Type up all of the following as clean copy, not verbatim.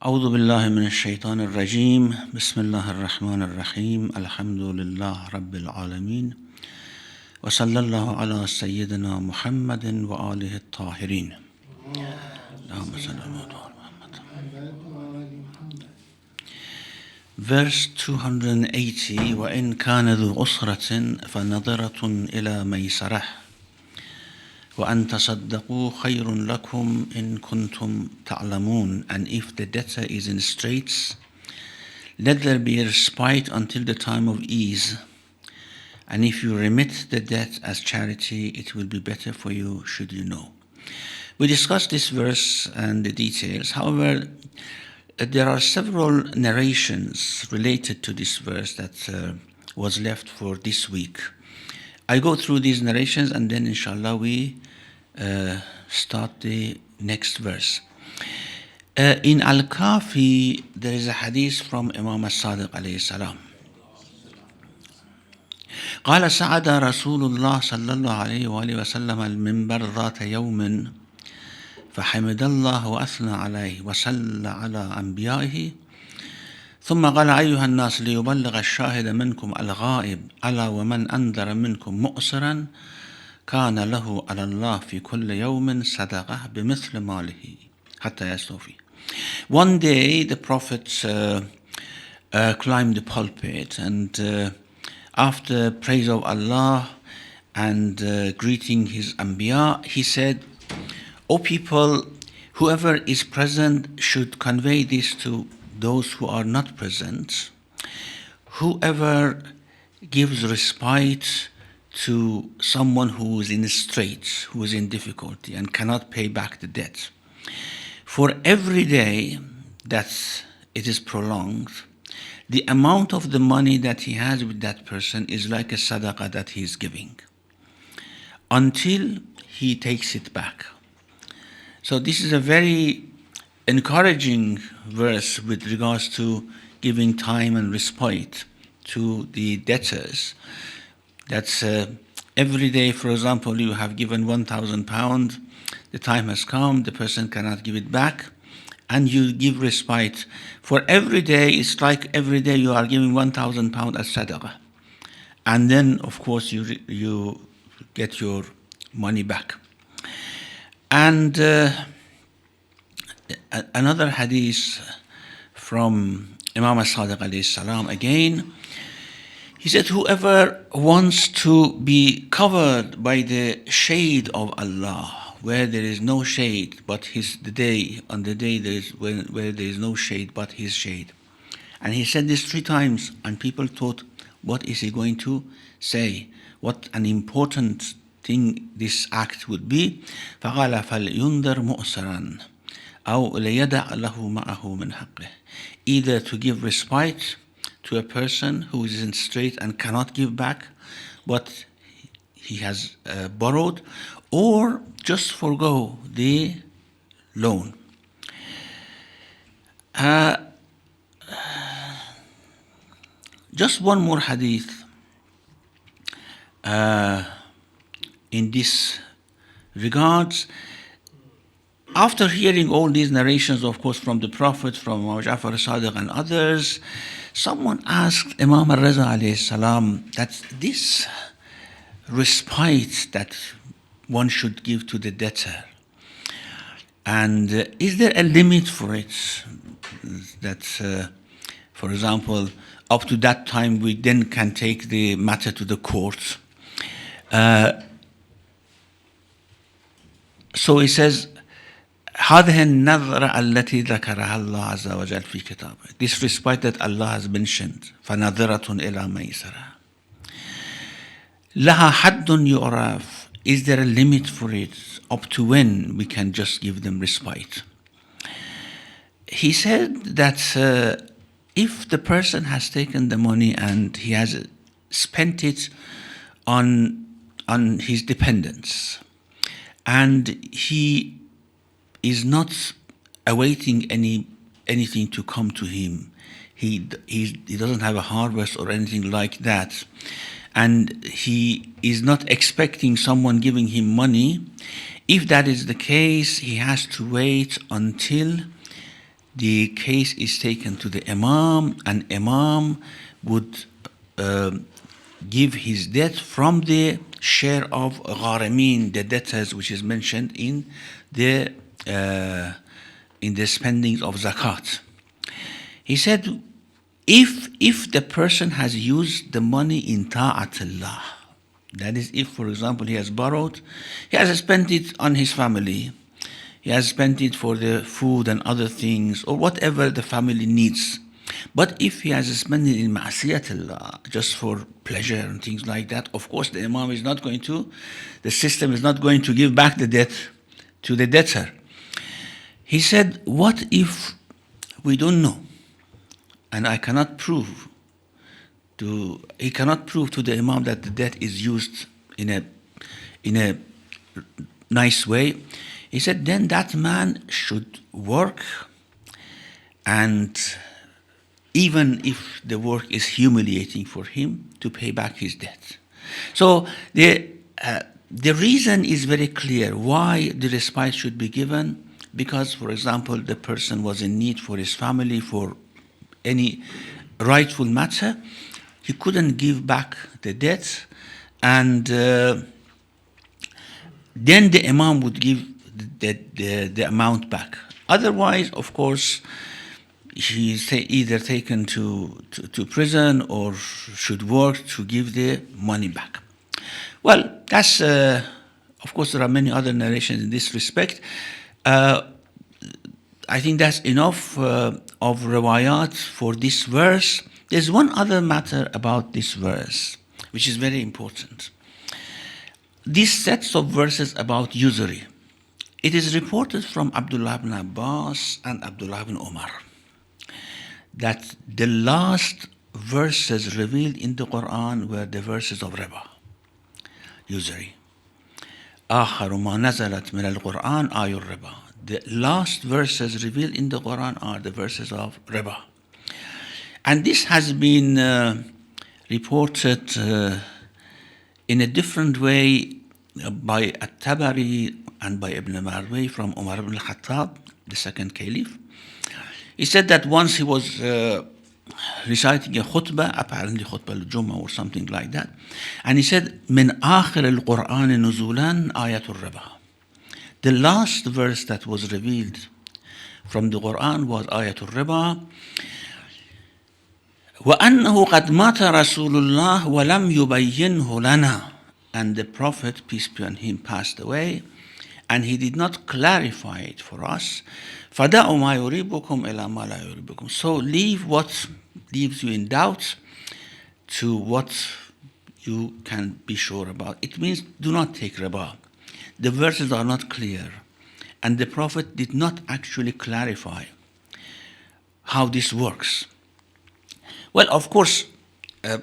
أعوذ بالله من الشيطان الرجيم بسم الله الرحمن الرحيم الحمد لله رب العالمين وصلى الله على سيدنا محمد وآله الطاهرين اللهم صل على محمد. Verse 280 وإن كان ذو أسرة فنظرة إلى ميسرة وأن تصدقوا خير لكم إن كنتم تعلمون. And if the debtor is in straits, let there be a respite until the time of ease. And if you remit the debt as charity, it will be better for you should you know. We discussed this verse and the details. However, there are several narrations related to this verse that was left for this week. I go through these narrations and then inshallah we start the next verse. In Al-Kafi, there is a hadith from Imam al-Sadiq alayhi salam. قال سعد رسول الله صلى الله عليه وآله وسلم المنبر ذات يوم فحمد الله وأثنى عليه وصلى على أنبيائه ثم قال أيها الناس ليبلغ الشاهد منكم الغائب ألا ومن أنذر منكم مؤسرا كان له على الله في كل يوم صدقة بمثل ماله حتى يستوفي. One day the Prophet climbed the pulpit and after praise of Allah and greeting his Anbiya, he said, O people, whoever is present should convey this to those who are not present. Whoever gives respite to someone who is in straits, who is in difficulty and cannot pay back the debt, for every day that it is prolonged, the amount of the money that he has with that person is like a sadaqah that he is giving until he takes it back. So this is a very encouraging verse with regards to giving time and respite to the debtors. That's every day, for example, you have given £1,000, the time has come, the person cannot give it back, and you give respite. For every day, it's like every day you are giving £1,000 as sadaqah. And then, of course, you get your money back. And another hadith from Imam al-Sadiq alayhi salam again, he said, whoever wants to be covered by the shade of Allah, where there is no shade but on the day where there is no shade but his shade. And he said this 3 times, and people thought, what is he going to say? What an important thing this act would be. فَقَالَ فَلْيُنْذَرْ مُؤْسَرًا أَوْ لَيَدَعْ لَهُ مَعَهُ مِنْ حَقِّهِ. Either to give respite to a person who is in strait and cannot give back what he has borrowed, or just forego the loan. Just one more hadith in this regards. After hearing all these narrations, of course, from the Prophet, from Ja'far al-Sadiq and others, someone asked Imam al-Raza alayhi salam that this respite that one should give to the debtor, and is there a limit for it? That, for example, up to that time we then can take the matter to the court. So he says, هذه النظرة التي ذكرها الله عز وجل في كتابه. This respite that Allah has mentioned, فنظرة إلى ميسرة. لها حد يعرف. Is there a limit for it? Up to when we can just give them respite? He said that if the person has taken the money and he has spent it on his dependents, and he is not awaiting anything to come to him, he doesn't have a harvest or anything like that, and he is not expecting someone giving him money, if that is the case, he has to wait until the case is taken to the Imam, and Imam would give his debt from the share of gharamin, the debtors, which is mentioned in the spendings of zakat. He said, if the person has used the money in ta'atillah, that is, if, for example, he has borrowed, he has spent it on his family, he has spent it for the food and other things, or whatever the family needs. But if he has spent it in ma'asiyatillah, just for pleasure and things like that, of course the Imam is not going to, the system is not going to give back the debt to the debtor. He said, what if we don't know? And I cannot prove he cannot prove to the Imam that the debt is used in a nice way. He said, then that man should work, and even if the work is humiliating for him, to pay back his debt. So the reason is very clear why the respite should be given, because, for example, the person was in need for his family, for any rightful matter, he couldn't give back the debt, and then the Imam would give the amount back. Otherwise, of course, he's either taken to prison or should work to give the money back. Well, that's, of course, there are many other narrations in this respect. I think that's enough of riwayat for this verse. There's one other matter about this verse, which is very important. These sets of verses about usury. It is reported from Abdullah ibn Abbas and Abdullah ibn Umar that the last verses revealed in the Quran were the verses of riba, usury. آخر ما نزلت من القرآن آي الربا. The last verses revealed in the Quran are the verses of riba. And this has been reported in a different way by At-Tabari and by Ibn Marway from Umar ibn al-Khattab, the second caliph. He said that once he was reciting a khutbah, apparently khutbah al-Jum'ah or something like that, and he said, من آخر القرآن نزولا آية الربا. The last verse that was revealed from the Quran was آية الربا. وأنه قد مات رسول الله ولم يبينه لنا. And the Prophet, peace be on him, passed away, and he did not clarify it for us. فَدَعُوا مَا يُرِيبُكُمْ إِلَى مَا لَا يُرِيبُكُمْ. So leave what leaves you in doubt to what you can be sure about. It means do not take riba. The verses are not clear, and the Prophet did not actually clarify how this works. Well, of course, our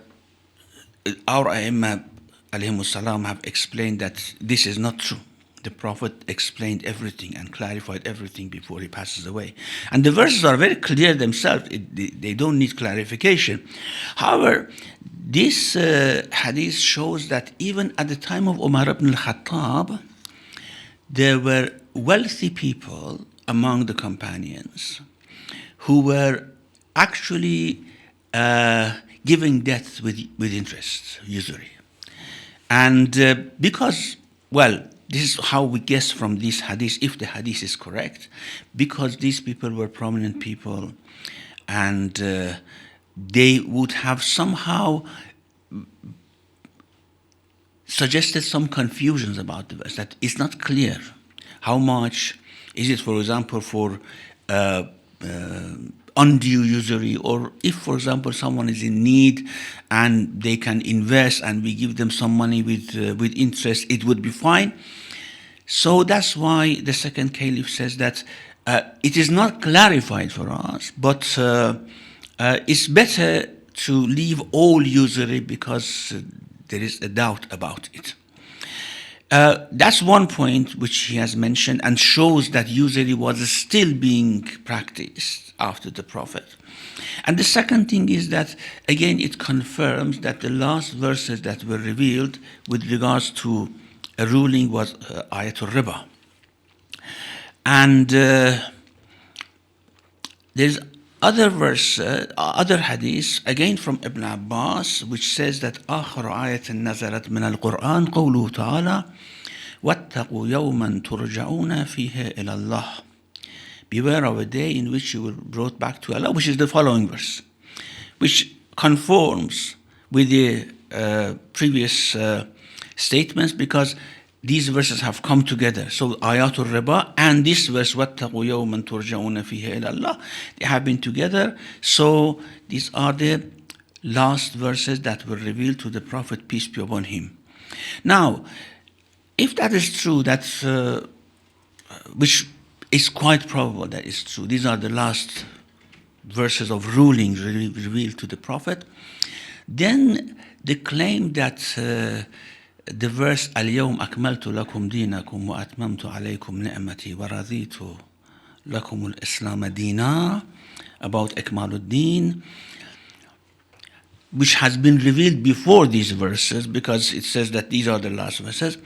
A'immah alayhimus salam have explained that this is not true. The Prophet explained everything and clarified everything before he passes away. And the verses are very clear themselves. They don't need clarification. However, this hadith shows that even at the time of Umar ibn al-Khattab, there were wealthy people among the companions who were actually giving debt with interest, usury. And because, well, this is how we guess from this hadith, if the hadith is correct, because these people were prominent people, and they would have somehow suggested some confusions about the verse, that it's not clear how much is it, for example, for undue usury, or if, for example, someone is in need and they can invest and we give them some money with interest, it would be fine. So that's why the second caliph says that it is not clarified for us, but it's better to leave all usury because there is a doubt about it. That's one point which he has mentioned and shows that usury was still being practiced after the Prophet. And the second thing is that, again, it confirms that the last verses that were revealed with regards to a ruling was Ayatul Riba. And there's other verse, other hadith, again from Ibn Abbas, which says that آخر آية نزلت من القرآن قوله تعالى واتقوا يوما ترجعون فيه إلى الله. Beware of a day in which you will be brought back to Allah, which is the following verse, which conforms with the previous statements, because these verses have come together. So Ayatul Riba and this verse, وَاتَّقُوا يَوْمًا تُرْجَعُونَ فِيهِ إِلَى اللَّهِ, they have been together. So these are the last verses that were revealed to the Prophet, peace be upon him. Now, if that is true, that's which is quite probable that is true, these are the last verses of rulings revealed to the Prophet, then the claim that the verse اليوم أكملت لكم دينكم وأتممت عليكم نعمتي ورضيت لكم الإسلام دينا, about إكمال الدين, which has been revealed before these verses, because it says that these are the last verses,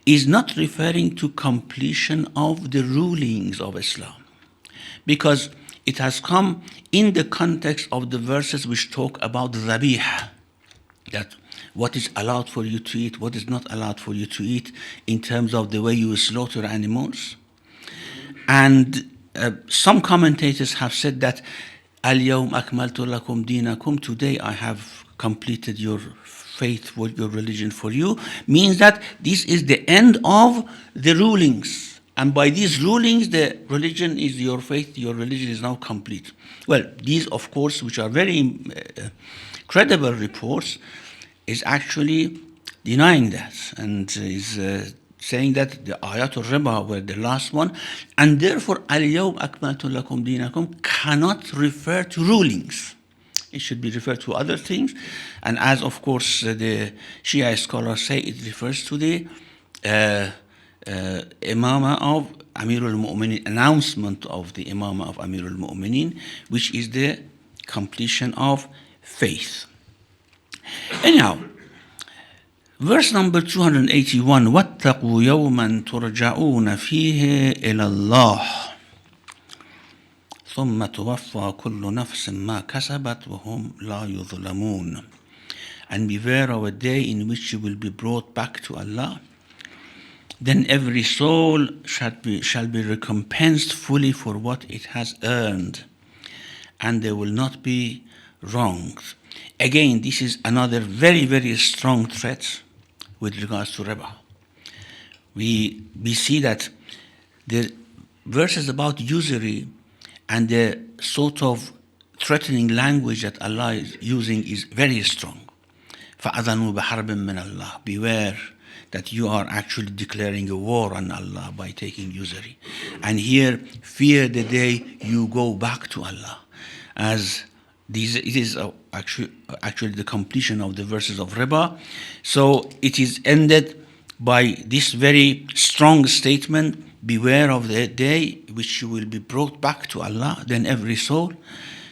is not referring to completion of the rulings of Islam, because it has come in the context of the verses which talk about dhabih, that what is allowed for you to eat, what is not allowed for you to eat, in terms of the way you slaughter animals. And some commentators have said that اليوم أكملت لكم دينكم, today I have completed your faith, your religion for you, means that this is the end of the rulings. And by these rulings, the religion is your faith, your religion is now complete. Well, these, of course, which are very credible reports, is actually denying that, and is saying that the Ayatul Riba were the last one, and therefore Al-Yawm Akmaltu Lakum Dinakum cannot refer to rulings. It should be referred to other things, and as of course the Shia scholars say, it refers to the Imama of Amirul Mu'minin, announcement of the Imama of Amirul Mu'minin, which is the completion of faith. Anyhow, verse number 281, وَاتَّقُوا يَوْمًا تُرْجَعُونَ فِيهِ إِلَى اللَّهِ ثُمَّ تُوَفَّى كُلُّ نَفْسٍ مَا كَسَبَتْ وَهُمْ لَا يُظْلَمُونَ. And beware of a day in which you will be brought back to Allah. Then every soul shall be recompensed fully for what it has earned, and they will not be wronged. Again, this is another very, very strong threat with regards to riba. We see that the verses about usury and the sort of threatening language that Allah is using is very strong. فَأَذَنُوا بِحَرْبٍ مِّنَ اللَّهِ. Beware that you are actually declaring a war on Allah by taking usury. And here, fear the day you go back to Allah. As it is actually the completion of the verses of riba. So it is ended by this very strong statement, beware of the day which you will be brought back to Allah, then every soul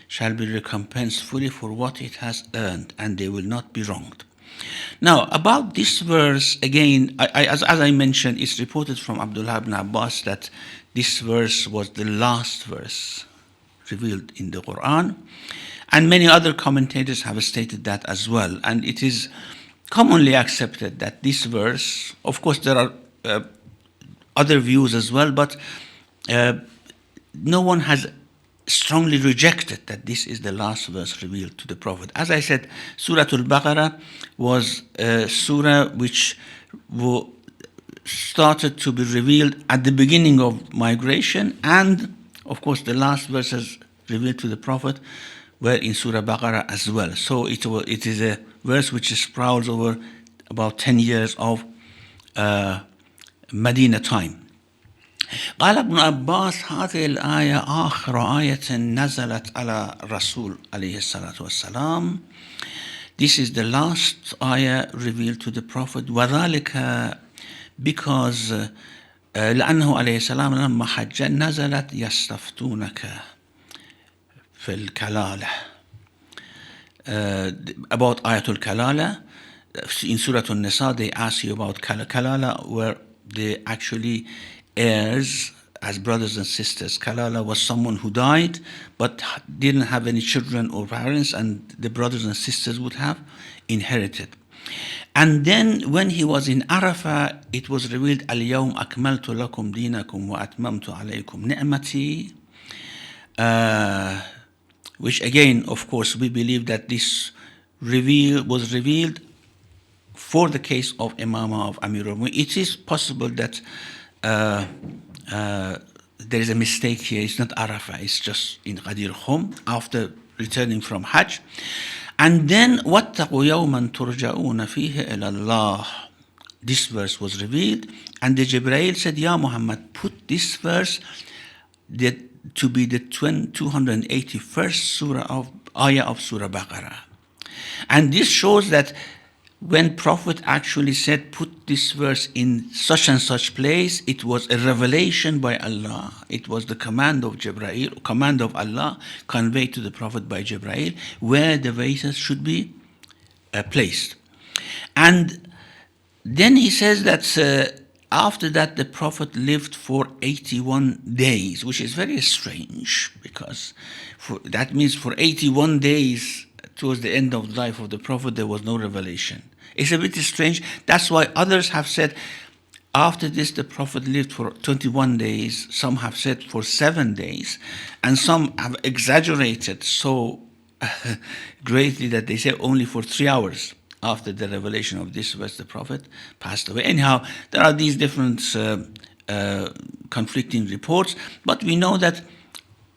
shall be recompensed fully for what it has earned, and they will not be wronged. Now, about this verse, again, as I mentioned, it's reported from Abdullah ibn Abbas that this verse was the last verse revealed in the Quran. And many other commentators have stated that as well. And it is commonly accepted that this verse, of course there are other views as well, but no one has strongly rejected that this is the last verse revealed to the Prophet. As I said, Surah Baqarah was a surah which started to be revealed at the beginning of migration, and of course the last verses revealed to the Prophet were in Surah Baqarah as well. So it is a verse which sprawls over about 10 years of Medina time. قال ابن عباس هذه الآية آخر آية نزلت على رسول عليه الصلاة والسلام. This is the last ayah revealed to the Prophet. وذلك because لأنه عليه السلام لما حج نزلت يستفتونك في الكلالة. About Ayatul Kalala, in Surah An-Nisa they ask you about Kalala, where they actually heirs as brothers and sisters. Kalala was someone who died but didn't have any children or parents, and the brothers and sisters would have inherited. And then when he was in Arafah, it was revealed, Al-Yawm akmaltu lakum dinakum wa atmamtu alaykum ni'mati, which again, of course, we believe that this was revealed for the case of Imama of Amir al-Mu'minin. It is possible that there is a mistake here. It's not Arafah, it's just in Ghadir Khum after returning from Hajj. And then وَاتَّقُوا يَوْمًا تُرْجَعُونَ فِيهِ إِلَى اللَّهِ. This verse was revealed, and the Jibreel said, Ya Muhammad, put this verse to be the 281st surah of ayah of Surah Baqarah. And this shows that when Prophet actually said, put this verse in such and such place, it was a revelation by Allah. It was the command of Jibreel, command of Allah conveyed to the Prophet by Jibreel, where the verses should be placed. And then he says that after that the Prophet lived for 81 days, which is very strange, because that means for 81 days towards the end of the life of the Prophet there was no revelation. It's a bit strange. That's why others have said after this the Prophet lived for 21 days, some have said for 7 days, and some have exaggerated so greatly that they say only for 3 hours after the revelation of this verse the Prophet passed away. Anyhow, there are these different conflicting reports, but we know that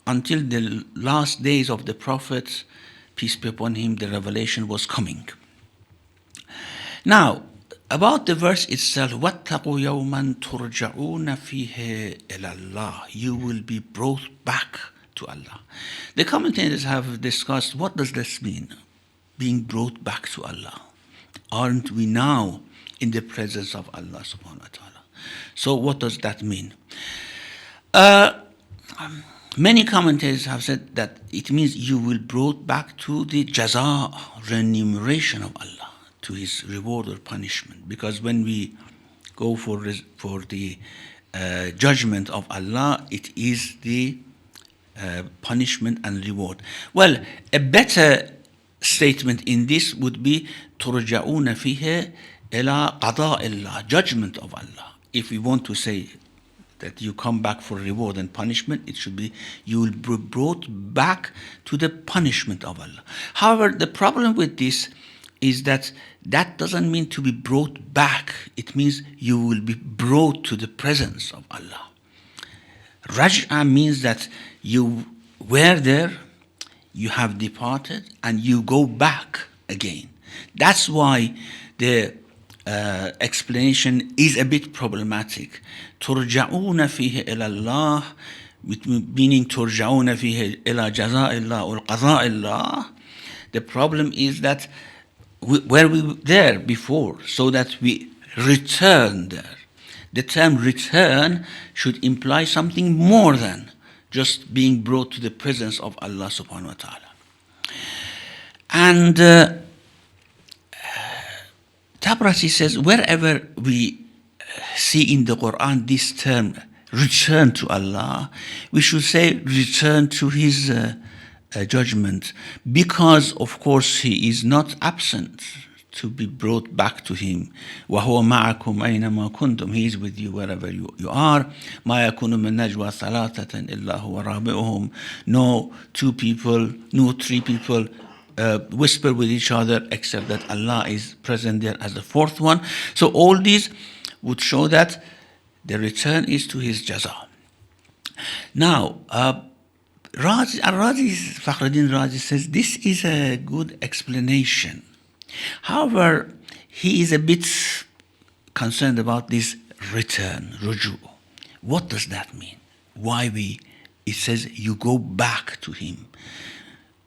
until the last days of the Prophet, peace be upon him, the revelation was coming. Now, about the verse itself, وَاتَّقُوا يَوْمًا تُرْجَعُونَ فِيهِ إِلَى اللَّهِ. You will be brought back to Allah. The commentators have discussed, what does this mean? Being brought back to Allah. Aren't we now in the presence of Allah subhanahu wa ta'ala? So what does that mean? Many commentators have said that it means you will be brought back to the jaza, remuneration of Allah, to his reward or punishment. Because when we go for the judgment of Allah, it is the punishment and reward. Well, a better statement in this would be تُرْجَعُونَ فِيهِ إِلَىٰ قَضَاءِ اللَّهِ, judgment of Allah. If we want to say that you come back for reward and punishment, it should be you will be brought back to the punishment of Allah. However, the problem with this is that doesn't mean to be brought back. It means you will be brought to the presence of Allah. Raj'a means that you were there, you have departed, and you go back again. That's why the explanation is a bit problematic. ترجعون فيه إلى الله, meaning ترجعون فيه إلى جزاء الله or قضاء الله. The problem is that were we there before, so that we return there. The term return should imply something more than just being brought to the presence of Allah subhanahu wa ta'ala. And Tabrasi says, wherever we see in the Quran this term, return to Allah, we should say return to his judgment, because of course he is not absent to be brought back to him. وَهُوَ مَعَكُمْ أَيْنَمَا كُنْتُمْ. He is with you wherever you are. مَا يَكُونُ مِنْ نَجْوَى ثَلَاثَةٍ إِلَّا هُوَ رَابِعُهُم. No three people whisper with each other except that Allah is present there as the fourth one. So all these would show that the return is to his jaza. Now, Fakhruddin Razi says this is a good explanation. However, he is a bit concerned about this return, ruju. What does that mean? It says you go back to him.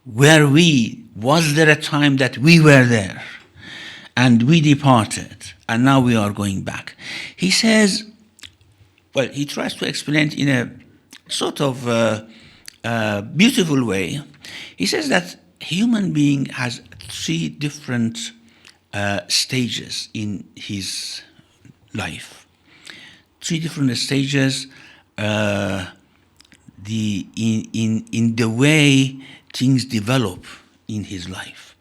Was there a time that we were there and we departed and now we are going back? He says, well, he tries to explain it in a sort of beautiful way. He says that human being has 3 different stages in his life. 3 different stages in the way things develop in his life.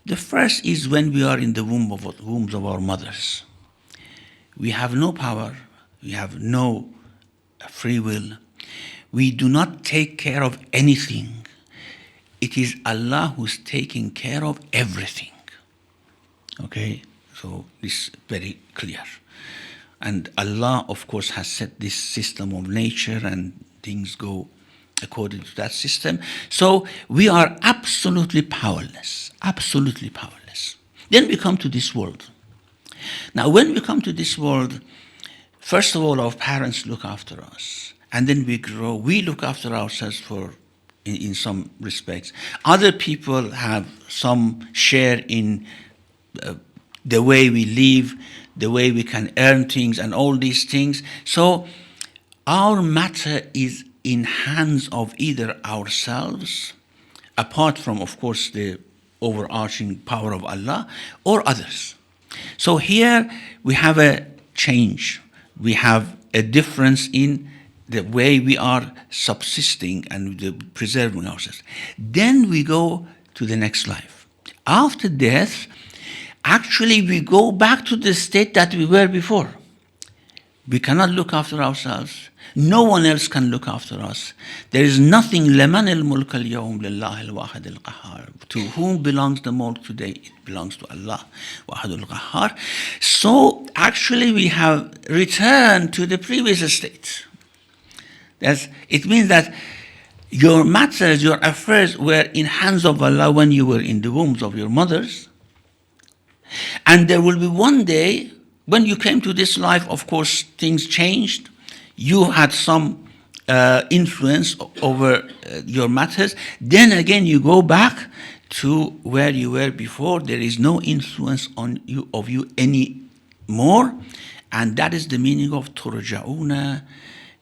The first is when we are in the wombs of our mothers. We have no power, we have no free will. We do not take care of anything. It is Allah who's taking care of everything. Okay, so this is very clear. And Allah, of course, has set this system of nature and things go according to that system. So we are absolutely powerless, absolutely powerless. Then we come to this world. Now, when we come to this world, first of all, our parents look after us. And then we grow, we look after ourselves in some respects. Other people have some share in the way we live, the way we can earn things and all these things. So our matter is in hands of either ourselves, apart from, of course, the overarching power of Allah, or others. So here we have a change. We have a difference in the way we are subsisting and preserving ourselves. Then we go to the next life. After death, actually we go back to the state that we were before. We cannot look after ourselves. No one else can look after us. There is nothing. لَمَنِ الْمُلْكَ الْيَوْمِ لِلَّهِ الْوَاحِدِ الْقَهَّارِ. To whom belongs the mulk today? It belongs to Allah. وَاحِدُ الْقَهَّارِ. So actually we have returned to the previous state. It means that your matters, your affairs were in hands of Allah when you were in the wombs of your mothers. And there will be one day when you came to this life, of course, things changed. You had some influence over your matters. Then again, you go back to where you were before. There is no influence on you of you anymore. And that is the meaning of ترجعون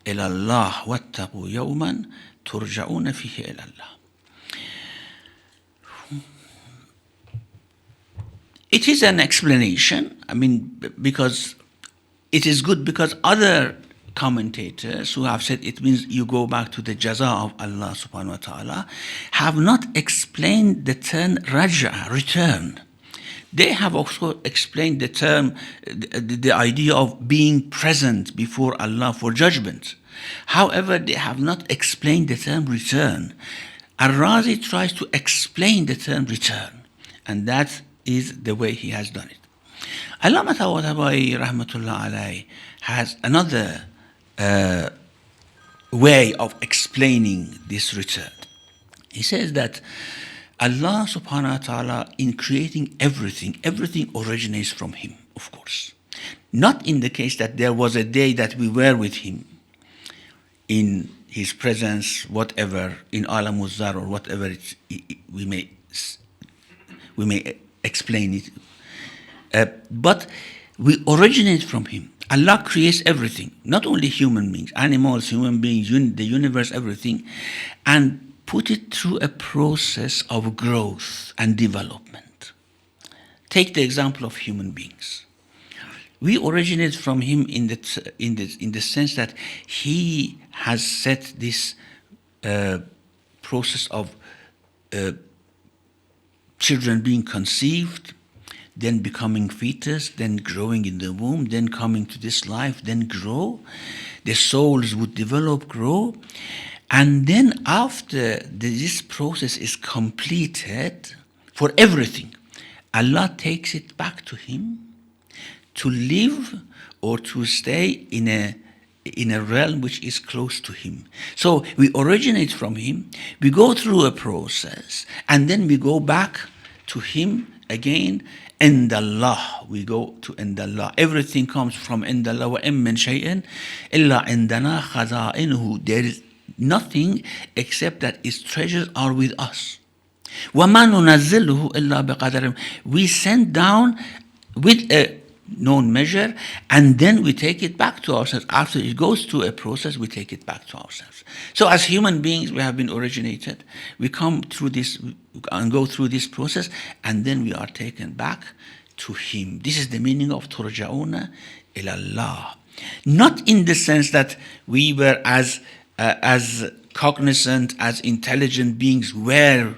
إلى الله واتقوا يوما ترجعون فيه إلى الله. It is an explanation, because it is good, because other commentators who have said it means you go back to the jaza of Allah subhanahu wa ta'ala have not explained the term raja, return. They have also explained the term, the idea of being present before Allah for judgment. However, they have not explained the term return. Al-Razi tries to explain the term return, and that is the way he has done it. Allama Tawatabai rahmatullah alayhi has another way of explaining this return. He says that Allah subhanahu wa ta'ala, in creating everything originates from him, of course. Not in the case that there was a day that we were with him in his presence, whatever, in Alamuz Zar or whatever we may explain it. But we originate from him. Allah creates everything, not only human beings, animals, human beings, the universe, everything, and put it through a process of growth and development. Take the example of human beings. We originate from him in the sense that he has set this process of children being conceived, then becoming fetus, then growing in the womb, then coming to this life, then grow. The souls would develop, grow. And then after this process is completed for everything, Allah takes it back to him to live or to stay in a realm which is close to him. So we originate from him, we go through a process, and then we go back to him again. عند Allah, we go to عند Allah. Everything comes from عند الله. وَإِن مِّن شَيْءٍ إِلَّا عِندَنَا خَزَائِنُهُ. There is nothing except that its treasures are with us. وَمَا نُنَزِّلُهُ إِلَّا بِقَدَرٍ. We send down with a known measure, and then we take it back to ourselves. After it goes through a process, we take it back to ourselves. So as human beings, we have been originated. We come through this and go through this process, and then we are taken back to him. This is the meaning of ترجعون إلى الله. Not in the sense that we were as cognizant, as intelligent beings were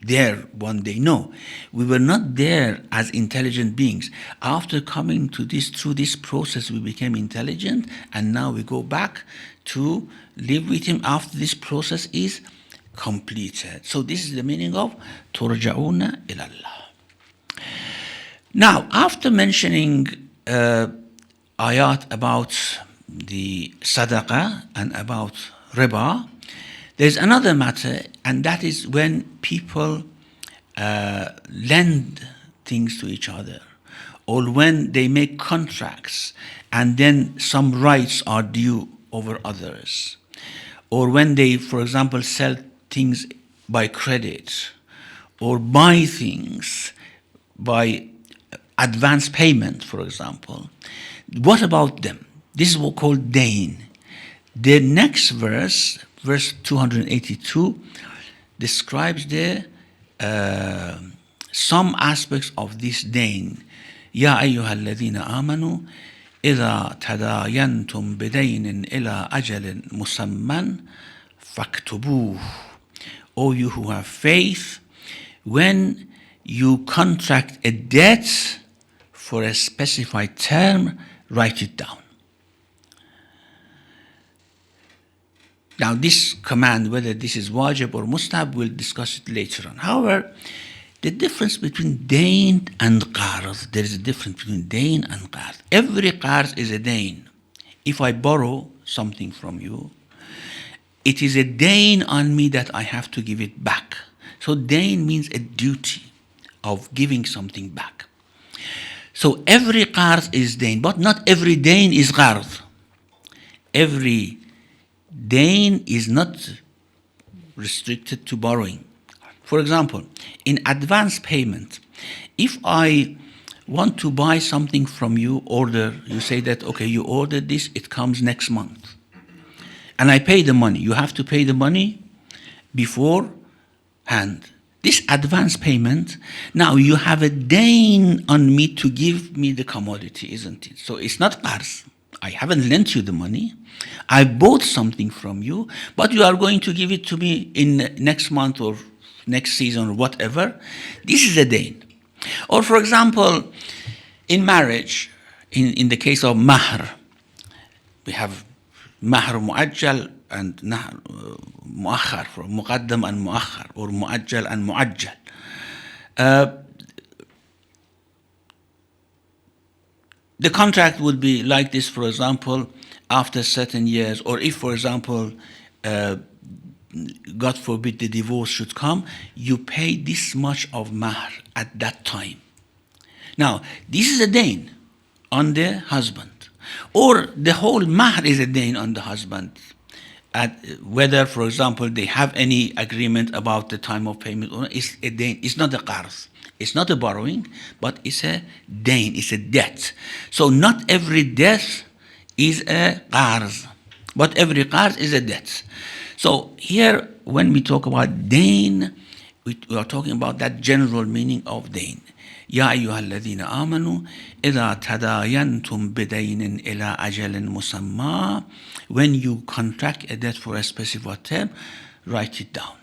there one day. No, we were not there as intelligent beings. After coming to this, through this process, we became intelligent, and now we go back to live with him after this process is completed. So this is the meaning of ترجعون إلى الله. Now, after mentioning ayat about the sadaqah and about riba, there's another matter, and that is when people lend things to each other, or when they make contracts and then some rights are due over others, or when they, for example, sell things by credit, or buy things by advance payment, for example. What about them? This is what called dain. The next verse, verse 282, describes there some aspects of this dain. يا أيها الذين آمنوا إذا تداينتم بدين إلى أجل مسمى فاكتبوه. O you who have faith, when you contract a debt for a specified term, write it down. Now this command, whether this is wajib or mustahab, we'll discuss it later on. However, the difference between dain and qarz, there is a difference between dain and qarz. Every qarz is a dain. If I borrow something from you, it is a dain on me that I have to give it back. So dain means a duty of giving something back. So every qarz is dain, but not every dain is qarz. Every dain is not restricted to borrowing. For example, in advance payment, if I want to buy something from you, you say that, okay, you ordered this, it comes next month. And I pay the money. You have to pay the money beforehand. This advance payment, now you have a dain on me to give me the commodity, isn't it? So it's not qarz. I haven't lent you the money. I bought something from you, but you are going to give it to me in next month or next season or whatever. This is a dain. Or for example, in marriage, in the case of mahr, we have mahr mu'ajjal and mu'akhar, for muqaddam and mu'akhar, or mu'ajjal and mu'ajjal. The contract would be like this, for example, after certain years, or if, for example, God forbid the divorce should come, you pay this much of mahr at that time. Now, this is a dain on the husband. Or the whole mahr is a dain on the husband. Whether, for example, they have any agreement about the time of payment or not, it's a dain. It's not a qarz. It's not a borrowing, but it's a dain. It's a debt. So not every debt is a qarz, but every qarz is a debt. So here, when we talk about dain, we are talking about that general meaning of dain. يا أيها الذين آمنوا إذا تداينتم بدين إلى أجل مسمى. When you contract a debt for a specific term, write it down.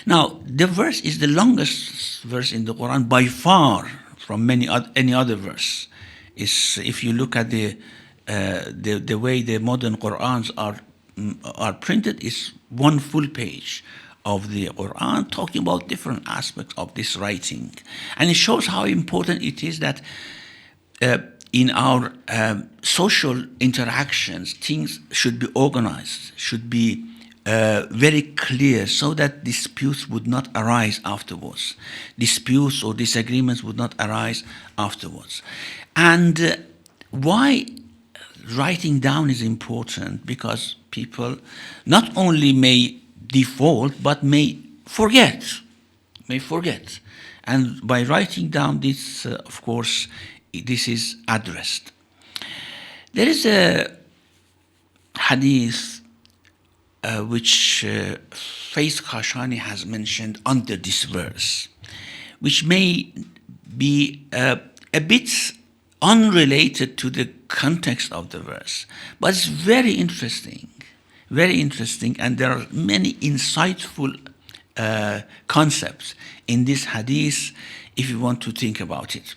Now, the verse is the longest verse in the Quran by far from any other verse. If you look at the way the modern Qurans are printed, it's one full page of the Quran talking about different aspects of this writing. And it shows how important it is that in our social interactions, things should be organized, should be very clear, so that disputes would not arise afterwards. Disputes or disagreements would not arise afterwards. And why writing down is important? Because people not only may default, but may forget. And by writing down this, of course, this is addressed. There is a hadith which Faith Khashani has mentioned under this verse, which may be a bit unrelated to the context of the verse. But it's very interesting, and there are many insightful concepts in this hadith if you want to think about it.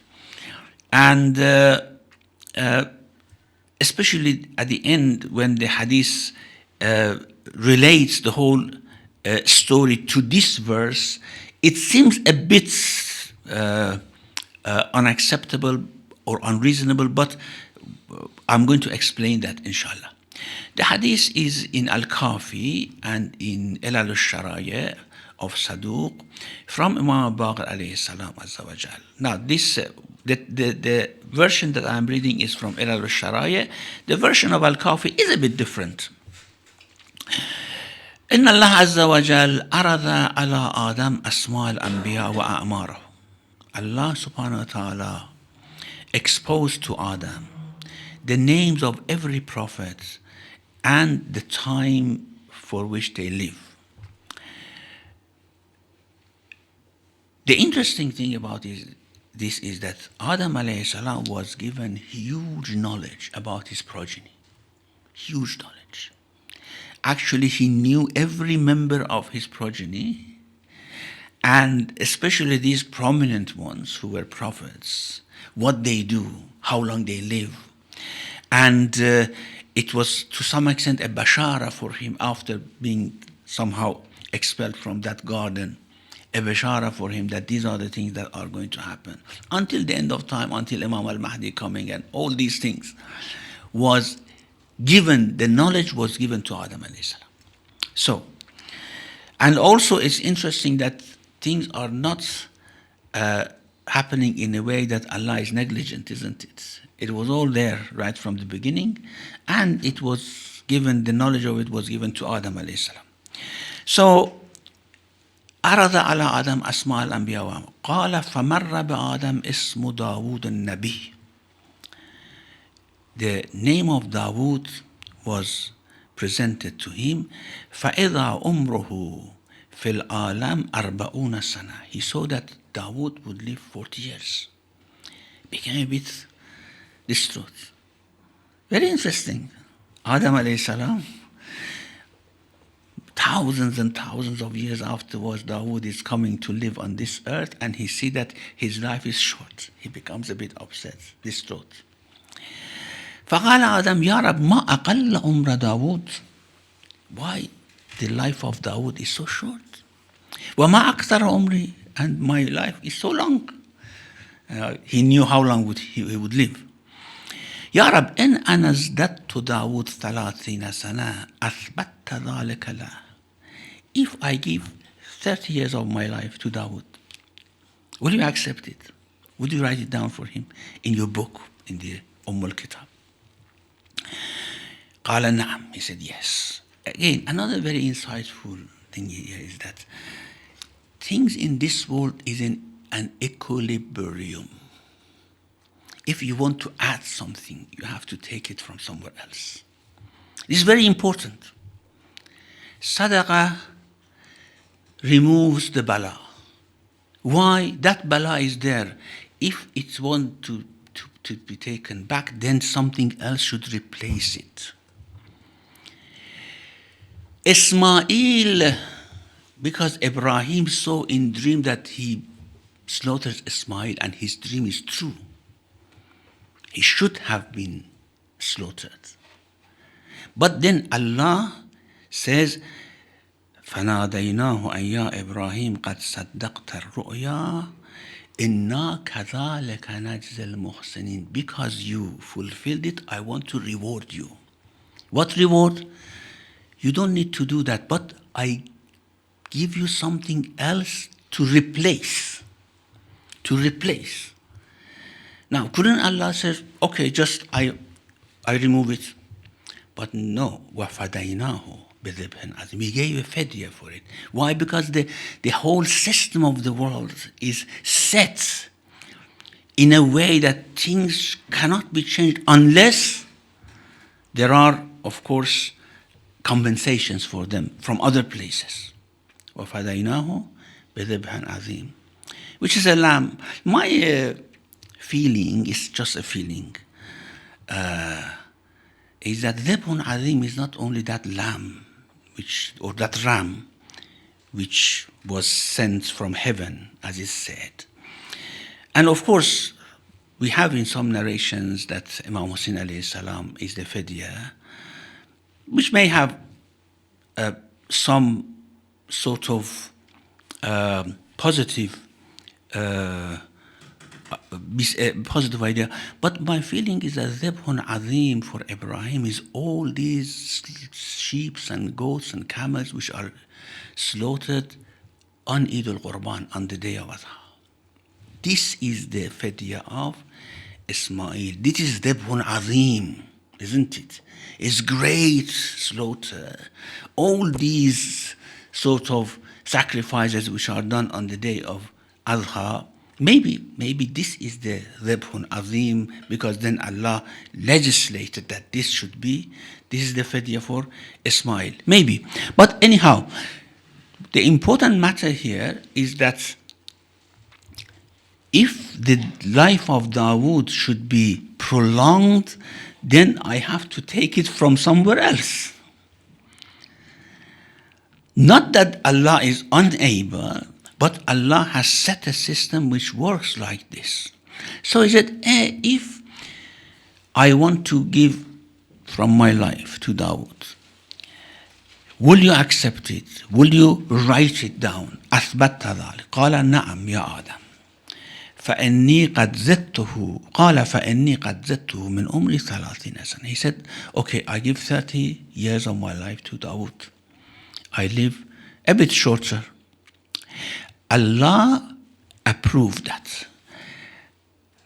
And especially at the end when the hadith relates the whole story to this verse, it seems a bit unacceptable or unreasonable, but I'm going to explain that inshallah. The hadith is in Al-Kafi and in Ilal al-Sharaya of Saduq from Imam Baqir alayhi salam azza wa jal. Now this the version that I'm reading is from Ilal al-Sharaya. The version of Al-Kafi is a bit different. إن الله عز وجل عرض على آدم أسماء الأنبياء وأعمارهم. Allah subhanahu wa ta'ala exposed to Adam the names of every prophet and the time for which they live. The interesting thing about this is that Adam alayhi salam was given huge knowledge about his progeny. Huge knowledge. Actually, he knew every member of his progeny, and especially these prominent ones who were prophets, what they do, how long they live. And it was to some extent a bashara for him after being somehow expelled from that garden, a bashara for him that these are the things that are going to happen. Until the end of time, until Imam al-Mahdi coming, and all these things was given, the knowledge was given to Adam alayhi salam. So, and also it's interesting that things are not happening in a way that Allah is negligent, isn't it? It was all there right from the beginning, and it was given, the knowledge of it was given to Adam alayhi salam. So, عرض على آدم أسماء الأنبياء قال فمر بآدم اسم داود النبي. The name of Dawood was presented to him. فإذا عمره في العالم 40 سنة. He saw that Dawood would live 40 years. Became a bit distraught. Very interesting. Adam alayhi salam, thousands and thousands of years afterwards, Dawood is coming to live on this earth, and he sees that his life is short. He becomes a bit upset, distraught. فقال آدم يا رب ما أقل عمر داود. Why the life of Dawood is so short? وما أكثر عمري, and my life is so long. He knew how long he would live. يا رب إن أنا ازددت داود 30 سنة أثبت ذلك له. If I give 30 years of my life to Dawood, will you accept it? Would you write it down for him in your book, in the al-Kitab? قال نعم. He said yes. Again, another very insightful thing here is that things in this world is in an equilibrium. If you want to add something, you have to take it from somewhere else. This is very important. Sadaqah removes the bala. Why? That bala is there. If it's want to be taken back, then something else should replace it. Ismail, because Ibrahim saw in dream that he slaughters Ismail, and his dream is true. He should have been slaughtered. But then Allah says, فَنَادَيْنَاهُ أَنْ يَا إِبْرَاهِيمُ قَدْ صَدَّقْتَ الرُّؤْيَا إِنَّا كَذَلِكَ نَجْزِي الْمُحْسِنِينَ. Because you fulfilled it, I want to reward you. What reward? You don't need to do that, but I give you something else to replace. To replace. Now, couldn't Allah say, okay, just I remove it? But no, وَفَدَيْنَاهُ بِذِبْحٍ عَظِيمٍ. We gave a fidya for it. Why? Because the whole system of the world is set in a way that things cannot be changed unless there are, of course, compensations for them from other places. وَفَدَيْنَاهُ بِذِبْحٍ عَظِيمٍ, which is a lamb. My feeling is just a feeling. Is that Dhabhun Azim is not only that lamb, or that ram, which was sent from heaven, as is said. And of course, we have in some narrations that Imam Hussein alayhi salam is the fidya, which may have some sort of positive idea. But my feeling is that Dhabhun Azim for Ibrahim is all these sheep and goats and camels which are slaughtered on Eid al-Qurban, on the day of Adha. This is the fidya of Ismail. This is Dhabhun Azim, isn't it? It's great slaughter. All these sort of sacrifices which are done on the day of Adha, maybe this is the Dhabhun Azim, because then Allah legislated that this is the fidya for Ismail. Maybe. But anyhow, the important matter here is that if the life of Dawood should be prolonged, then I have to take it from somewhere else. Not that Allah is unable, but Allah has set a system which works like this. So he said, if I want to give from my life to Dawood, will you accept it? Will you write it down? أثبت ذلك. قال نعم يا آدم. فإني قد زدته من عمري 30 سنة. He said, okay, I give 30 years of my life to Dawood. I live a bit shorter. Allah approved that.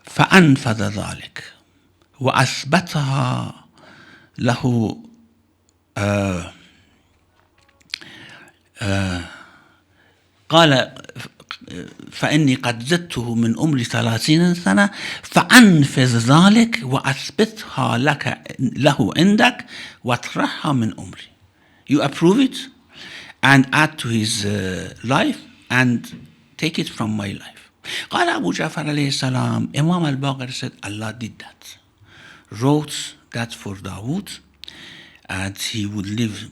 فأنفذ ذلك وأثبتها له قال فإني قد زدته من عمري 30 سنة فأنفذ ذلك وأثبتها له عندك واطرحها من عمري. You approve it and add to his life and take it from my life. قال Abu Ja'far alayhi salam, Imam al-Baqir said, Allah did that. Wrote that for Dawood, and he would live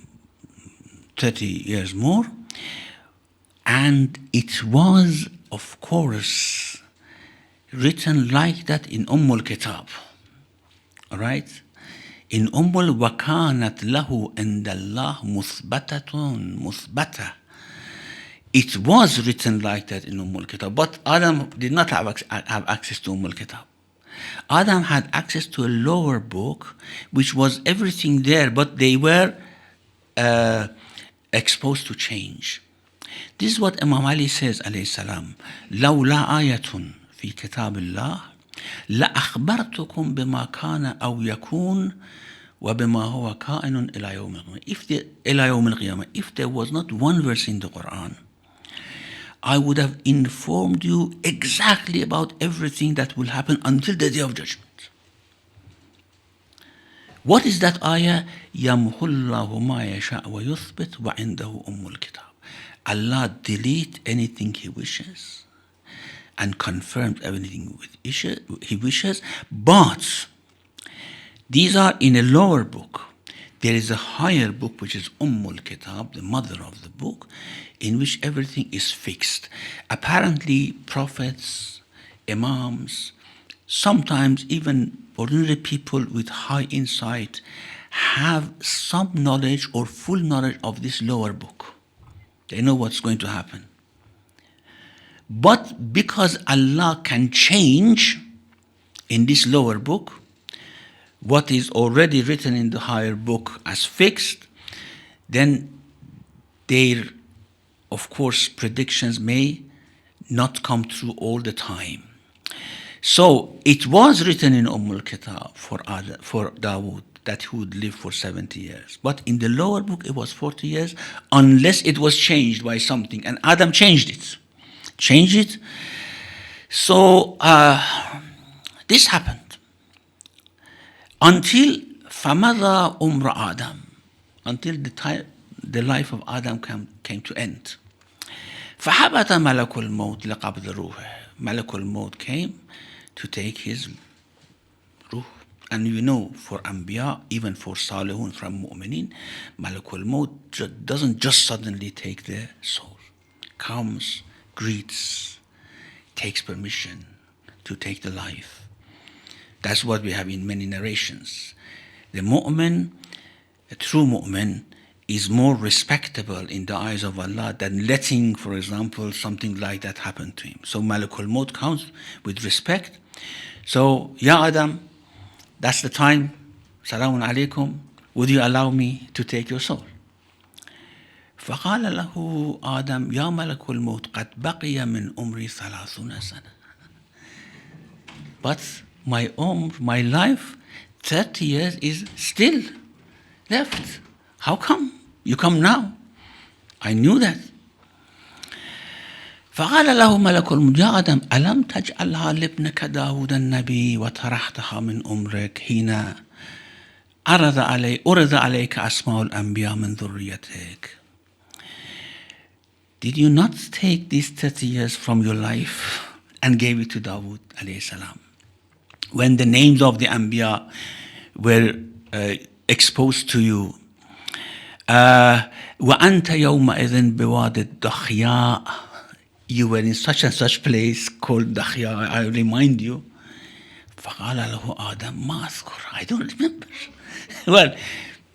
30 years more. And it was, of course, written like that in al-Kitab. All right? In وَكَانَتْ لَهُ عِنْدَ اللَّهِ مُثْبَتَةٌ. It was written like that in al-Kitab. But Adam did not have access to al-Kitab. Adam had access to a lower book, which was everything there, but they were exposed to change. This is what Imam Ali says, alayhi salam, لولا آية في كتاب الله لأخبرتكم بما كان أو يكون وبما هو كائن إلى يوم القيامة. If there was not one verse in the Quran, I would have informed you exactly about everything that will happen until the Day of Judgment. What is that ayah? يَمْحُ اللَّهُ مَا يَشَاءُ وَيُثْبِتُ وَعِنْدَهُ الْكِتَابِ. Allah delete anything He wishes and confirms everything He wishes, but these are in a lower book. There is a higher book which is Kitab, the mother of the book, in which everything is fixed. Apparently, prophets, imams, sometimes even ordinary people with high insight have some knowledge or full knowledge of this lower book. They know what's going to happen. But because Allah can change in this lower book what is already written in the higher book as fixed, then their, of course, predictions may not come true all the time. So it was written in Kitab for Dawood that he would live for 70 years. But in the lower book, it was 40 years, unless it was changed by something. And Adam changed it. So this happened. Until فَمَضَى عُمْرَ Adam. Until the life of Adam came to end. فَحَبَتَ مَلَكُ الْمَوْتِ لَقَبْضِ رُوحِهِ. Malakul Maut came to take his ruh. And you know, for Anbiya, even for Salihun from Mu'mineen, Malakul Maut doesn't just suddenly take their soul. Comes, greets, takes permission to take the life. That's what we have in many narrations. The Mu'min, a true Mu'min, is more respectable in the eyes of Allah than letting, for example, something like that happen to him. So Malakul Maut comes with respect. So, Ya Adam, that's the time. Salamun alaykum. Would you allow me to take your soul? فقال له آدم يا ملك الموت قد بقي من عمري 30 سنة. But my life, 30 years is still left. How come? You come now. I knew that. فقال له ملك الموت يا آدم ألم تجعلها لابنك داود النبي وطرحتها من عمرك حين أرد عليك أسماء الأنبياء من ذريتك. Did you not take these 30 years from your life and gave it to Dawood alayhi salam? When the names of the Anbiya were exposed to you, وَأَنْتَ يَوْمَئِذٍ بِوَادِ الدَّخْيَاء, you were in such and such place called Dakhya, I remind you. فَقَالَ لَهُ آدَمْ مَا أَذْكُرُ, I don't remember. Well,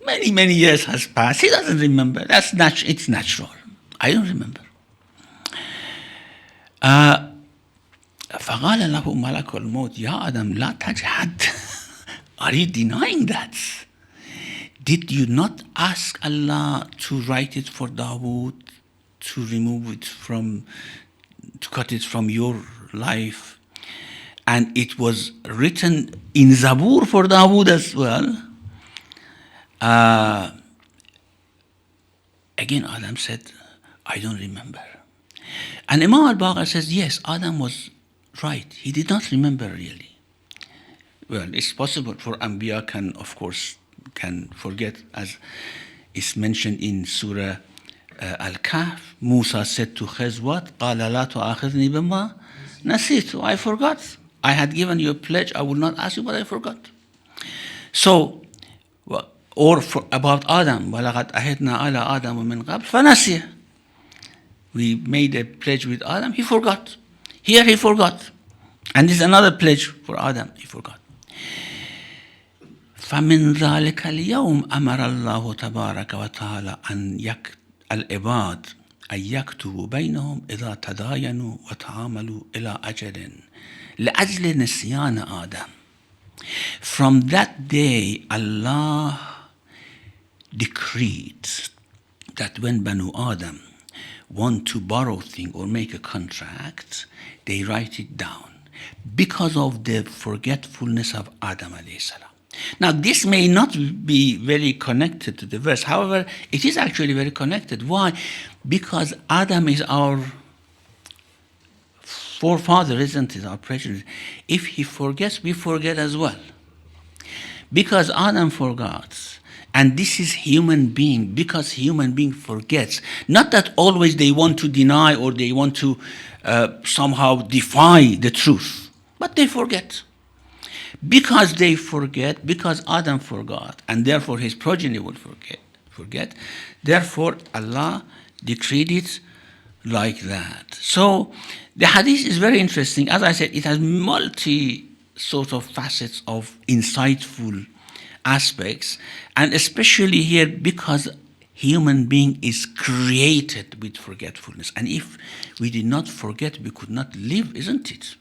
many years has passed. He doesn't remember. It's natural. I don't remember. فقال له ملك الموت يا آدم لا تجحد. Are you denying that? Did you not ask Allah to write it for Dawood, to remove it to cut it from your life? And it was written in Zabur for Dawood as well. Again, Adam said, I don't remember. And Imam al-Baqir says, yes, Adam was right. He did not remember really. Well, it's possible for Anbiya can forget, as is mentioned in Surah Al-Kahf. Musa said to Khizwat, قَالَ لَا تُؤَاخِذْنِي بِمَا نَسِيتُ. I forgot. I had given you a pledge. I would not ask you, but I forgot. So, about Adam, وَلَقَدْ أَهِدْنَا عَلَىٰ آدَمَ مِنْ قَبْلِ فَنَسِيَ. We made a pledge with Adam, he forgot. Here he forgot. And this is another pledge for Adam, he forgot. فَمِنْ ذَلِكَ الْيَوْمِ أَمَرَ اللَّهُ تَبَارَكَ وَتَعَالَى أَنْ الْعِبَادِ أَنْ يَكْتُبُوا بَيْنَهُمْ إِذَا تَدَايَنُوا وَتَعَامَلُوا إِلَىٰ أَجَلٍ لِأَجْلِ نِسْيَانِ آدَمَ. From that day, Allah decreed that when Banu Adam want to borrow thing or make a contract, they write it down because of the forgetfulness of Adam alayhi salam. Now, this may not be very connected to the verse. However, it is actually very connected. Why? Because Adam is our forefather, isn't it? Our progenitor. If he forgets, we forget as well. Because Adam forgot. And this is human being, because human being forgets. Not that always they want to deny or they want to somehow defy the truth, but they forget. Because they forget, because Adam forgot, and therefore his progeny will forget, therefore Allah decreed it like that. So the hadith is very interesting. As I said, it has multi sort of facets of insightful aspects, and especially here because human being is created with forgetfulness. And if we did not forget, we could not live, isn't it?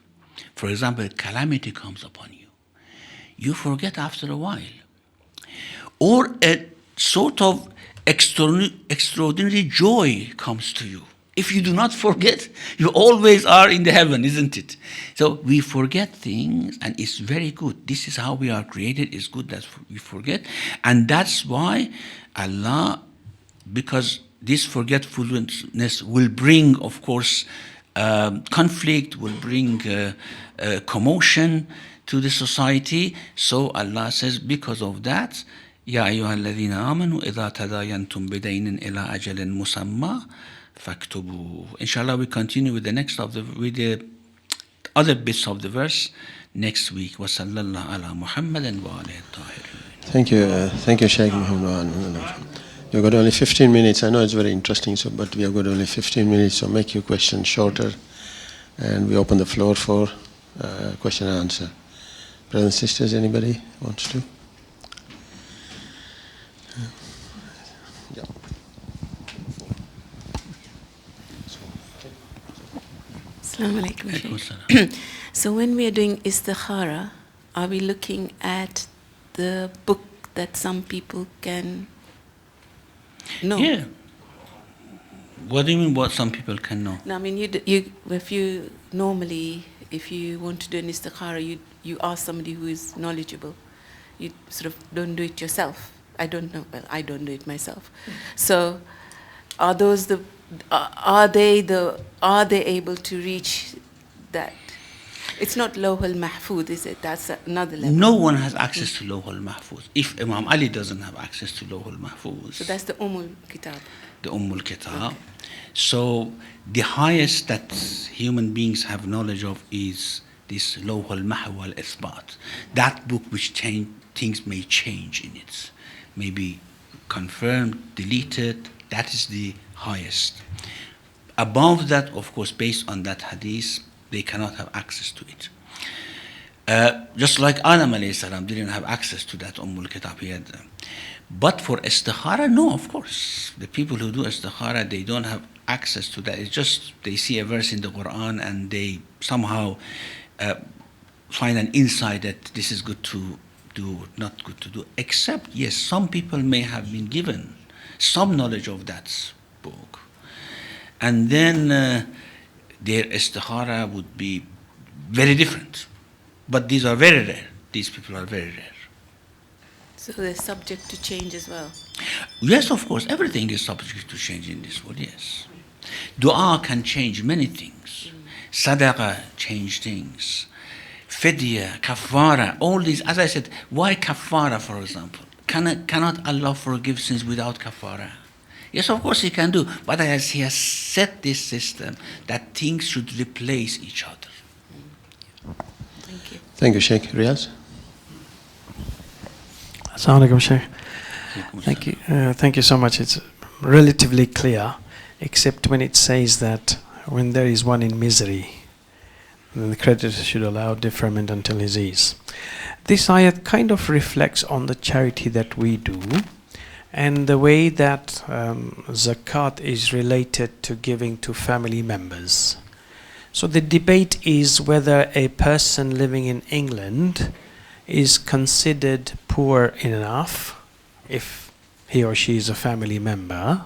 For example, calamity comes upon you. You forget after a while. Or a sort of extraordinary joy comes to you. If you do not forget, you always are in the heaven, isn't it? So we forget things, and it's very good. This is how we are created. It's good that we forget. And that's why Allah, because this forgetfulness will bring, of course, conflict, will bring commotion to the society. So Allah says, because of that, يَا أَيُّهَا الَّذِينَ آمَنُوا إِذَا تَدَايَنْتُمْ بِدَيْنٍ إِلَىٰ أَجَلٍ مُسَمَّى فَاكْتُبُوهُ. Inshallah, we continue with the next with the other bits of the verse next week. Wa sallallahu ala Muhammadan wa alayhi tahirin. Thank you, Shaykh Bahmanpour. We've got only 15 minutes. I know it's very interesting, but we have got only 15 minutes, so make your question shorter, and we open the floor for question and answer. Brothers and sisters, anybody wants to? Yeah. Assalamu alaikum. So when we are doing istikhara, are we looking at the book that some people can know? Yeah. What do you mean what some people can know? No, I mean, if you want to do an istikhara, you ask somebody who is knowledgeable. You sort of don't do it yourself. I don't know. Well, I don't do it myself. So, are they able to reach that? It's not Lawhul Mahfuz, is it? That's another level. No one has access to Lawhul Mahfuz. If Imam Ali doesn't have access to Lawhul Mahfuz. So that's the Kitab. The Kitab. Okay. So the highest that human beings have knowledge of is this Lawhul Mahw wal Ithbat. That book which things may change in it. Maybe confirmed, deleted. That is the highest. Above that, of course, based on that hadith, they cannot have access to it. Just like Adam alayhi salam didn't have access to that Kitab. But for istikhara, no, of course. The people who do istikhara, they don't have access to that. It's just they see a verse in the Quran and they somehow find an insight that this is good to do, not good to do. Except, yes, some people may have been given some knowledge of that book. And then their istikhara would be very different. But these are very rare. These people are very rare. So they're subject to change as well? Yes, of course. Everything is subject to change in this world, yes. Dua can change many things. Sadaqah change things. Fidya, kafara, all these. As I said, why kafara, for example? Cannot Allah forgive sins without kafara? Yes, of course He can do. But He has set this system that things should replace each other. Thank you. Thank you, Sheikh. Riyaz? Assalamu alaikum, Shaykh. Thank you. Thank you so much. It's relatively clear, except when it says that when there is one in misery, then the creditor should allow deferment until his ease. This ayat kind of reflects on the charity that we do and the way that zakat is related to giving to family members. So the debate is whether a person living in England is considered poor enough if he or she is a family member.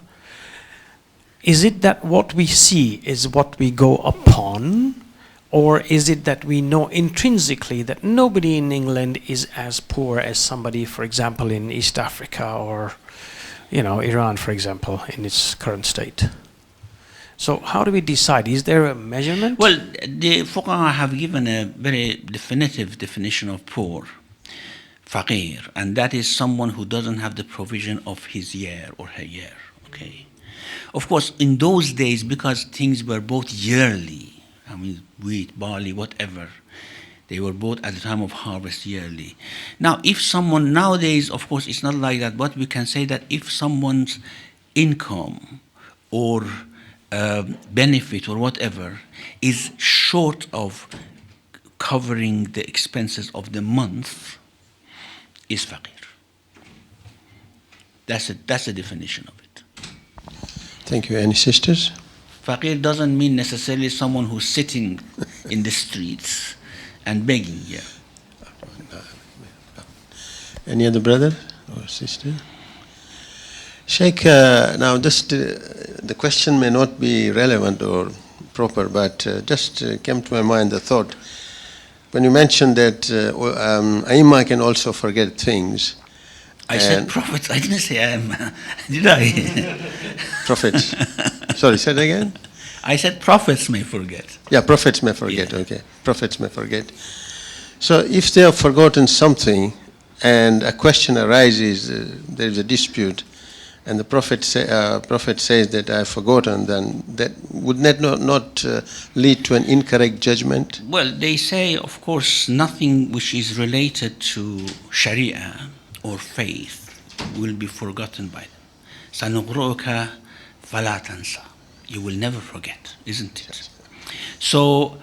Is it that what we see is what we go upon, or is it that we know intrinsically that nobody in England is as poor as somebody, for example, in East Africa or, Iran, for example, in its current state? So how do we decide? Is there a measurement? Well, the fuqaha have given a very definitive definition of poor, faqir, and that is someone who doesn't have the provision of his year or her year. Okay. Of course, in those days, because things were both yearly, wheat, barley, whatever, they were both at the time of harvest yearly. Now, if someone nowadays, of course, it's not like that, but we can say that if someone's income or benefit or whatever is short of covering the expenses of the month, is faqir. That's the definition of it. Thank you. Any sisters? Faqir doesn't mean necessarily someone who's sitting in the streets and begging. Yeah. Any other brother or sister? Sheikh, now just the question may not be relevant or proper, but just came to my mind the thought when you mentioned that Aima can also forget things. I said prophets. I didn't say Aima. Did I? Prophets. Sorry, say it again. I said prophets may forget. Yeah, prophets may forget. Yeah. Okay, prophets may forget. So if they have forgotten something, and a question arises, there is a dispute, and the Prophet says that I have forgotten, then that would that not lead to an incorrect judgment? Well, they say, of course, nothing which is related to Sharia or faith will be forgotten by them. سَنُقْرُؤُكَ فَلَا تَنْسَى. You will never forget, isn't it? So,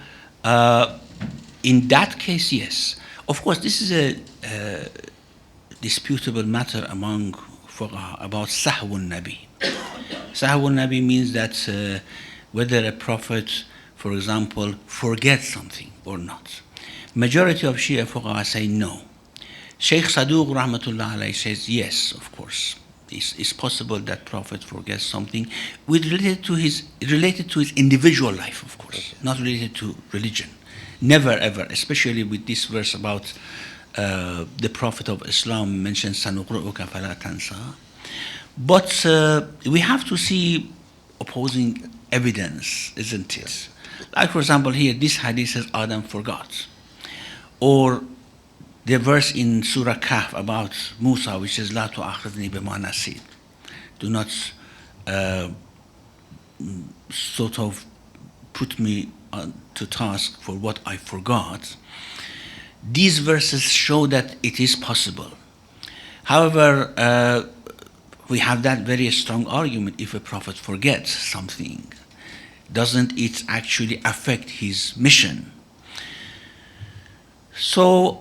in that case, yes. Of course, this is a disputable matter among fuqaha about sahwun nabi. Sahwun nabi means that whether a prophet, for example, forgets something or not. Majority of Shia fuqaha say no. Shaykh Saduq rahmatullah alayhi says yes, of course. It's possible that prophet forgets something related to his individual life, of course, not related to religion. Never ever, especially with this verse about the Prophet of Islam mentioned "Sanuqru'uka fala tansa." But we have to see opposing evidence, isn't it? Like, for example, here this hadith says Adam forgot, or the verse in Surah Kahf about Musa, which says "La tu'akhidhni bima nasid." Do not sort of put me to task for what I forgot. These verses show that it is possible. However, we have that very strong argument: if a prophet forgets something, doesn't it actually affect his mission? So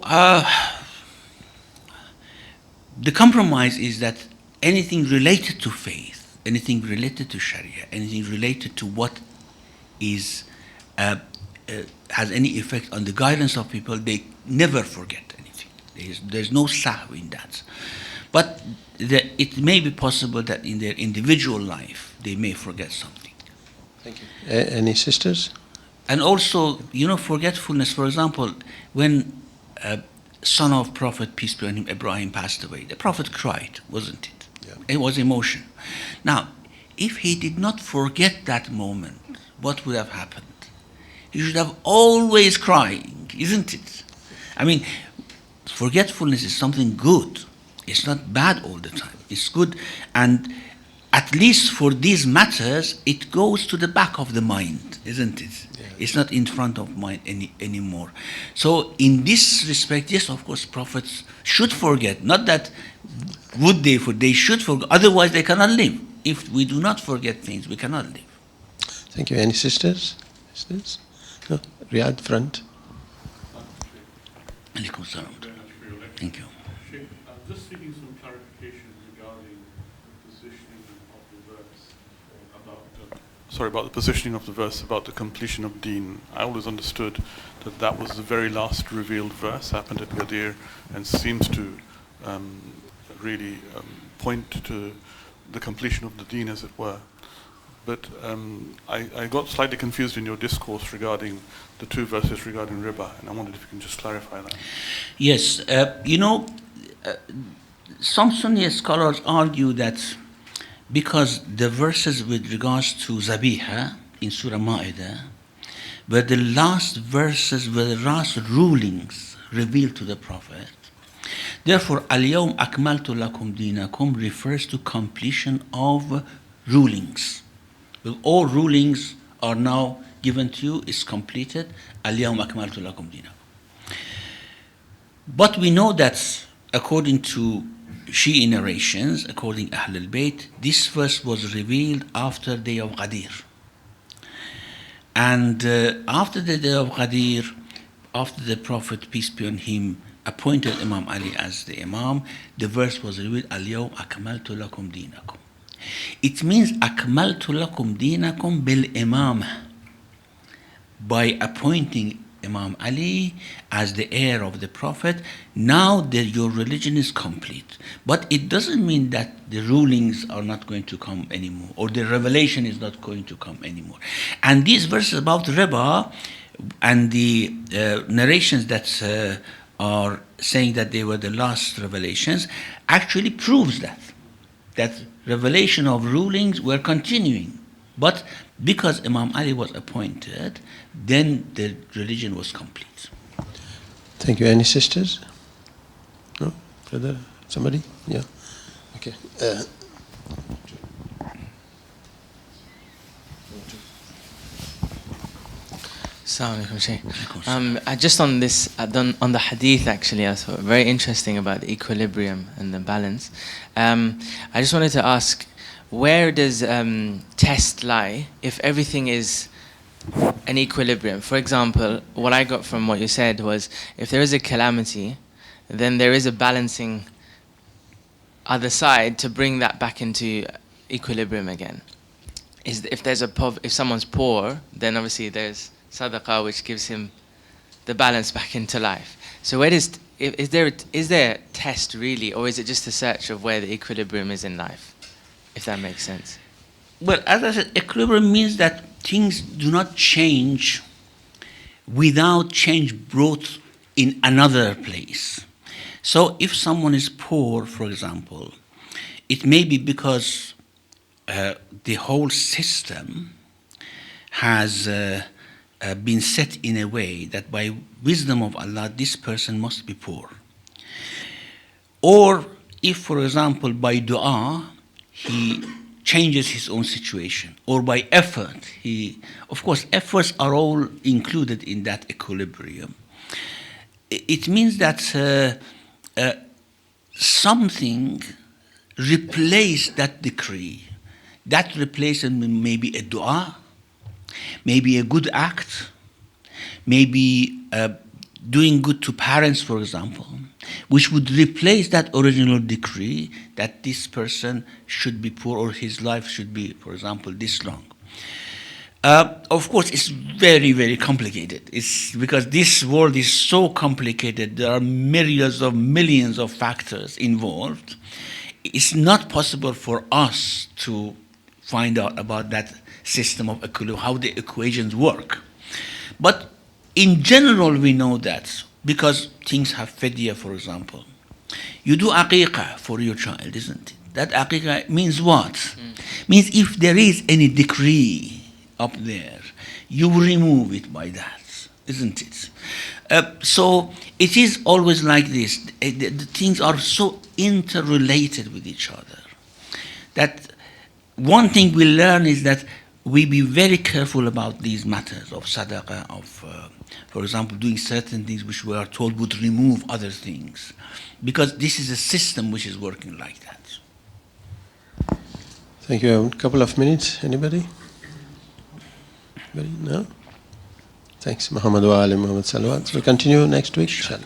the compromise is that anything related to faith, anything related to Sharia, anything related to what is has any effect on the guidance of people, they never forget anything. There's no sahw in that. But it may be possible that in their individual life they may forget something. Thank you. Any sisters? And also, forgetfulness, for example, when son of Prophet, peace be on him, Ibrahim, passed away, the Prophet cried, wasn't it? Yeah. It was emotion. Now, if he did not forget that moment, what would have happened? He should have always crying, isn't it? I mean, forgetfulness is something good. It's not bad all the time. It's good. And at least for these matters, it goes to the back of the mind, isn't it? Yeah. It's not in front of mind anymore. So in this respect, yes, of course, prophets should forget. Not that they should forget. Otherwise, they cannot live. If we do not forget things, we cannot live. Thank you. Any sisters? Sisters? No. Riyadh, front. Alaikum salam. Thank you. Sheikh, I'm just seeking some clarification regarding the positioning of the verse about the positioning of the verse about the completion of Deen. I always understood that was the very last revealed verse, happened at Ghadir, and seems to really point to the completion of the Deen, as it were. But I got slightly confused in your discourse regarding the two verses regarding riba, and I wondered if you can just clarify that. Yes, some Sunni scholars argue that because the verses with regards to Zabiha in Surah Ma'idah were the last verses, were the last rulings revealed to the Prophet, therefore, Al-Yawm Akmaltu Lakum Dinakum refers to completion of rulings. Well, all rulings are now given to you, is completed. Al-Yawm Akmaltu Lakum Dinakum. But we know that according to Shi'i narrations, according to Ahl al-Bayt, this verse was revealed after the day of Ghadir. And after the day of Ghadir, after the Prophet, peace be on him, appointed Imam Ali as the Imam, the verse was revealed, Al-Yawm Akmaltu Lakum Dinakum. It means Akmaltu Lakum Dinakum bil Imam, by appointing Imam Ali as the heir of the Prophet. Now your religion is complete. But it doesn't mean that the rulings are not going to come anymore, or the revelation is not going to come anymore. And these verses about riba and the narrations that are saying that they were the last revelations actually proves that revelation of rulings were continuing. But because Imam Ali was appointed, then the religion was complete. Thank you. Any sisters? No? Brother? Somebody? Yeah. Okay. Assalamu alaikum, Shaykh. Just on this, on the hadith actually, I thought very interesting about the equilibrium and the balance. I just wanted to ask, where does test lie if everything is an equilibrium? For example, what I got from what you said was, if there is a calamity, then there is a balancing other side to bring that back into equilibrium again. If someone's poor, then obviously there's sadaqah, which gives him the balance back into life. So is there a test really, or is it just a search of where the equilibrium is in life, if that makes sense? Well, as I said, equilibrium means that things do not change without change brought in another place. So if someone is poor, for example, it may be because the whole system has been set in a way that by wisdom of Allah, this person must be poor. Or if, for example, by dua, he changes his own situation, or by effort, of course, efforts are all included in that equilibrium. It means that something replaced that decree. That replacement may be a dua, maybe a good act, maybe doing good to parents, for example, which would replace that original decree that this person should be poor or his life should be, for example, this long. Of course, it's very, very complicated. It's because this world is so complicated. There are myriads of millions of factors involved. It's not possible for us to find out about that system of equilibrium, how the equations work. But in general, we know that because things have fidya, for example. You do aqiqah for your child, isn't it? That aqiqah means what? Means if there is any decree up there, you remove it by that, isn't it? So it is always like this. The things are so interrelated with each other that one thing we learn is that we be very careful about these matters of sadaqah, of, for example, doing certain things which we are told would remove other things, because this is a system which is working like that. Thank you. A couple of minutes. Anybody? Anybody? No? Thanks, Muhammad wa ali Muhammad salawat. So we continue next week, inshallah.